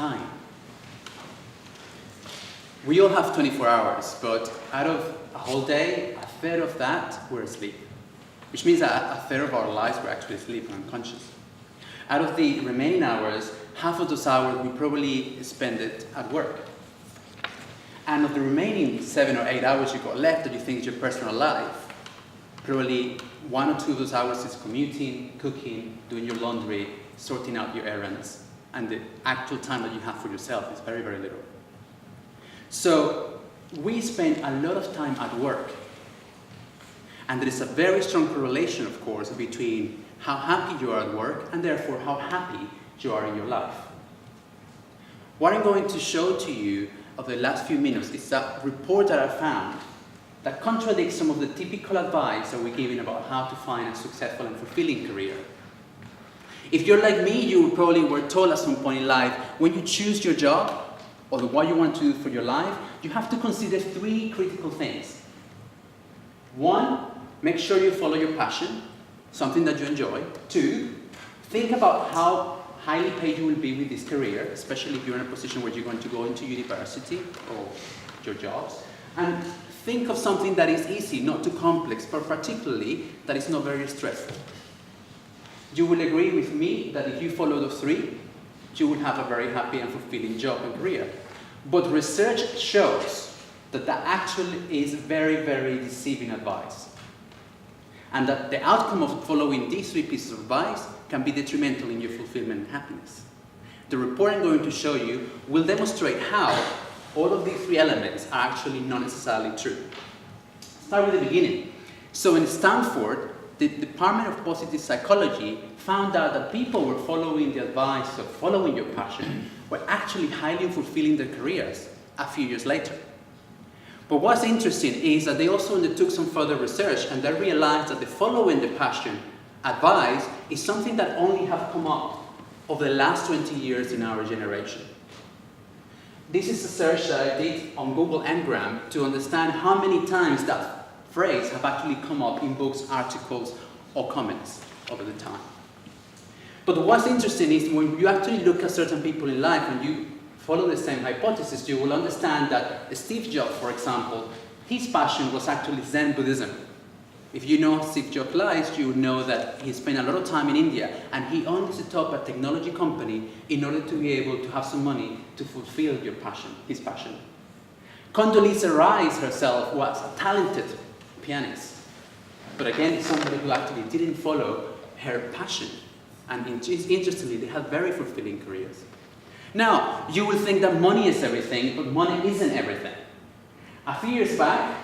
time. We all have 24 hours, but out of a whole day, a third of that we're asleep, which means that a third of our lives we're actually asleep and unconscious. Out of the remaining hours, half of those hours we probably spend it at work. And of the remaining 7 or 8 hours you've got left that you think is your personal life, probably 1 or 2 of those hours is commuting, cooking, doing your laundry, sorting out your errands, and the actual time that you have for yourself is very, very little. So we spend a lot of time at work, and there is a very strong correlation, of course, between how happy you are at work and therefore how happy you are in your life. What I'm going to show to you of the last few minutes is a report that I found that contradicts some of the typical advice that we're giving about how to find a successful and fulfilling career. If you're like me, you probably were told at some point in life, when you choose your job or what you want to do for your life, you have to consider 3 critical things. 1, make sure you follow your passion, something that you enjoy. 2, think about how highly paid you will be with this career, especially if you're in a position where you're going to go into university or your jobs. And think of something that is easy, not too complex, but particularly that is not very stressful. You will agree with me that if you follow those 3, you will have a very happy and fulfilling job and career. But research shows that that actually is very, very deceiving advice. And that the outcome of following these 3 pieces of advice can be detrimental in your fulfillment and happiness. The report I'm going to show you will demonstrate how all of these 3 elements are actually not necessarily true. Start with the beginning. So in Stanford, the Department of Positive Psychology found out that people were following the advice of following your passion were actually highly fulfilling their careers a few years later. But what's interesting is that they also undertook some further research and they realized that the following the passion advice is something that only have come up over the last 20 years in our generation. This is a search that I did on Google Ngram to understand how many times that phrase have actually come up in books, articles, or comments over the time. But what's interesting is when you actually look at certain people in life and you follow the same hypothesis, you will understand that Steve Jobs, for example, his passion was actually Zen Buddhism. If you know Steve Jobs' life, you know that he spent a lot of time in India and he only set up a technology company in order to be able to have some money to fulfill his passion. Condoleezza Rice herself was a talented pianist, but again, somebody who actually didn't follow her passion. And interestingly, they had very fulfilling careers. Now, you will think that money is everything, but money isn't everything. A few years back,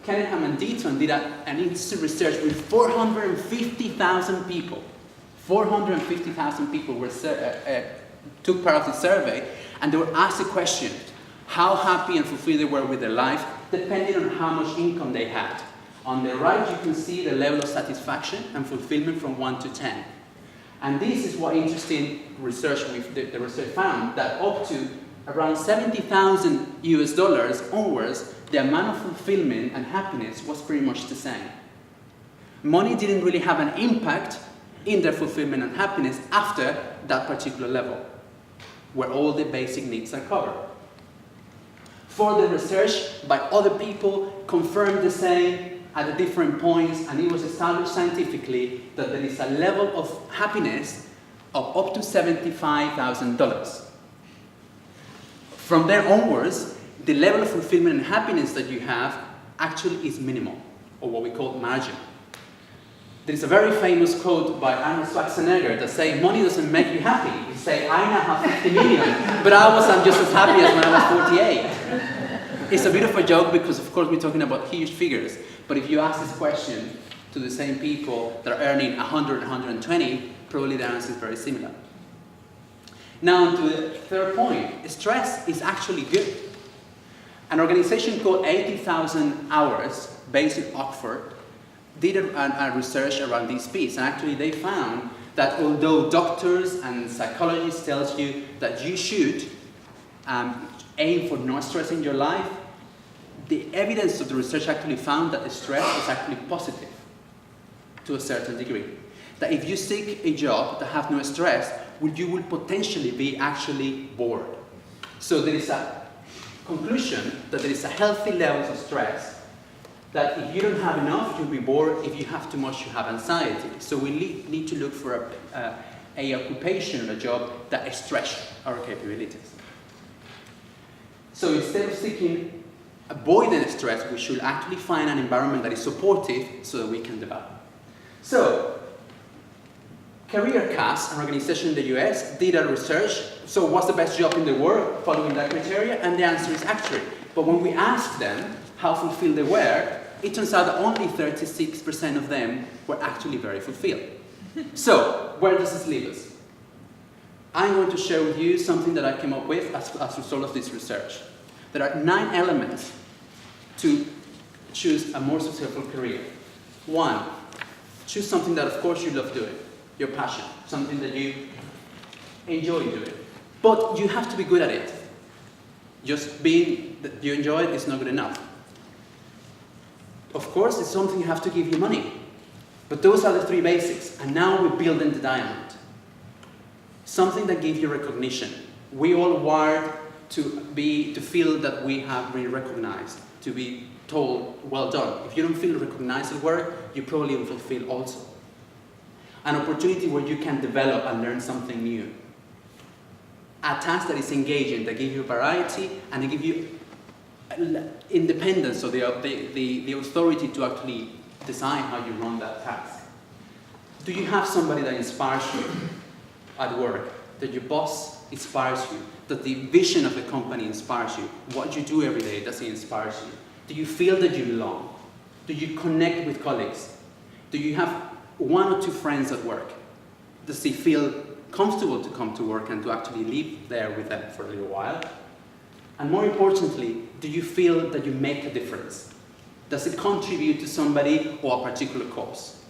Cunningham and Deaton did an industry research with 450,000 people. 450,000 people took part of the survey, and they were asked the question, how happy and fulfilled they were with their life, depending on how much income they had. On the right, you can see the level of satisfaction and fulfillment from 1 to 10. And this is what interesting research the research found, that up to around $70,000 US onwards, the amount of fulfillment and happiness was pretty much the same. Money didn't really have an impact in their fulfillment and happiness after that particular level, where all the basic needs are covered. Further research by other people confirmed the same at the different points, and it was established scientifically that there is a level of happiness of up to $75,000. From there onwards, the level of fulfillment and happiness that you have actually is minimal, or what we call margin. There is a very famous quote by Arnold Schwarzenegger that says, money doesn't make you happy. You say, I now have 50 million, but I'm just as happy as when I was 48. It's a bit of a joke because, of course, we're talking about huge figures. But if you ask this question to the same people that are earning 100, 120, probably the answer is very similar. Now, to the third point, stress is actually good. An organization called 80,000 Hours, based in Oxford, did a research around this piece, and actually they found that although doctors and psychologists tell you that you should aim for no stress in your life, the evidence of the research actually found that the stress is actually positive to a certain degree. that if you seek a job that has no stress, you will potentially be actually bored. So there is a conclusion that there is a healthy level of stress, that if you don't have enough, you'll be bored. If you have too much, you have anxiety. So we need to look for a occupation or a job that stretches our capabilities. So instead of seeking avoiding stress, we should actually find an environment that is supportive so that we can develop. So, CareerCast, an organization in the US, did a research. So what's the best job in the world following that criteria? And the answer is actuary. But when we asked them how fulfilled they were, it turns out that only 36% of them were actually very fulfilled. So, where does this leave us? I'm going to share with you something that I came up with as a result of this research. There are 9 elements to choose a more successful career. 1, choose something that of course you love doing, your passion, something that you enjoy doing. But you have to be good at it. Just being that you enjoy it is not good enough. Of course, it's something you have to give you money. But those are the 3 basics. And now we're building the diamond. Something that gives you recognition. We all wired to feel that we have been recognized, to be told, well done. If you don't feel recognized at work, you probably will fulfill also. An opportunity where you can develop and learn something new. A task that is engaging, that gives you variety, and it gives you independence, so the authority to actually decide how you run that task. Do you have somebody that inspires you at work? That your boss inspires you? That the vision of the company inspires you? What you do every day, does it inspire you? Do you feel that you belong? Do you connect with colleagues? Do you have 1 or 2 friends at work? Does it feel comfortable to come to work and to actually live there with them for a little while? And more importantly, do you feel that you make a difference? Does it contribute to somebody or a particular cause?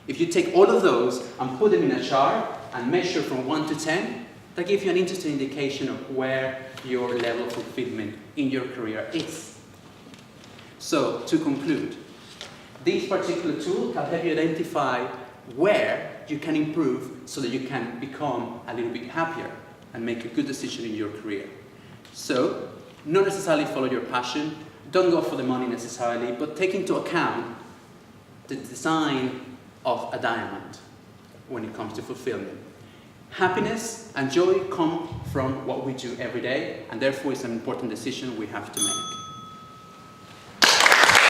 If you take all of those and put them in a chart and measure from 1 to 10, that gives you an interesting indication of where your level of fulfillment in your career is. So, to conclude, this particular tool can help you identify where you can improve so that you can become a little bit happier and make a good decision in your career. So, not necessarily follow your passion, don't go for the money necessarily, but take into account the design of a diamond when it comes to fulfillment. Happiness and joy come from what we do every day, and therefore it's an important decision we have to make.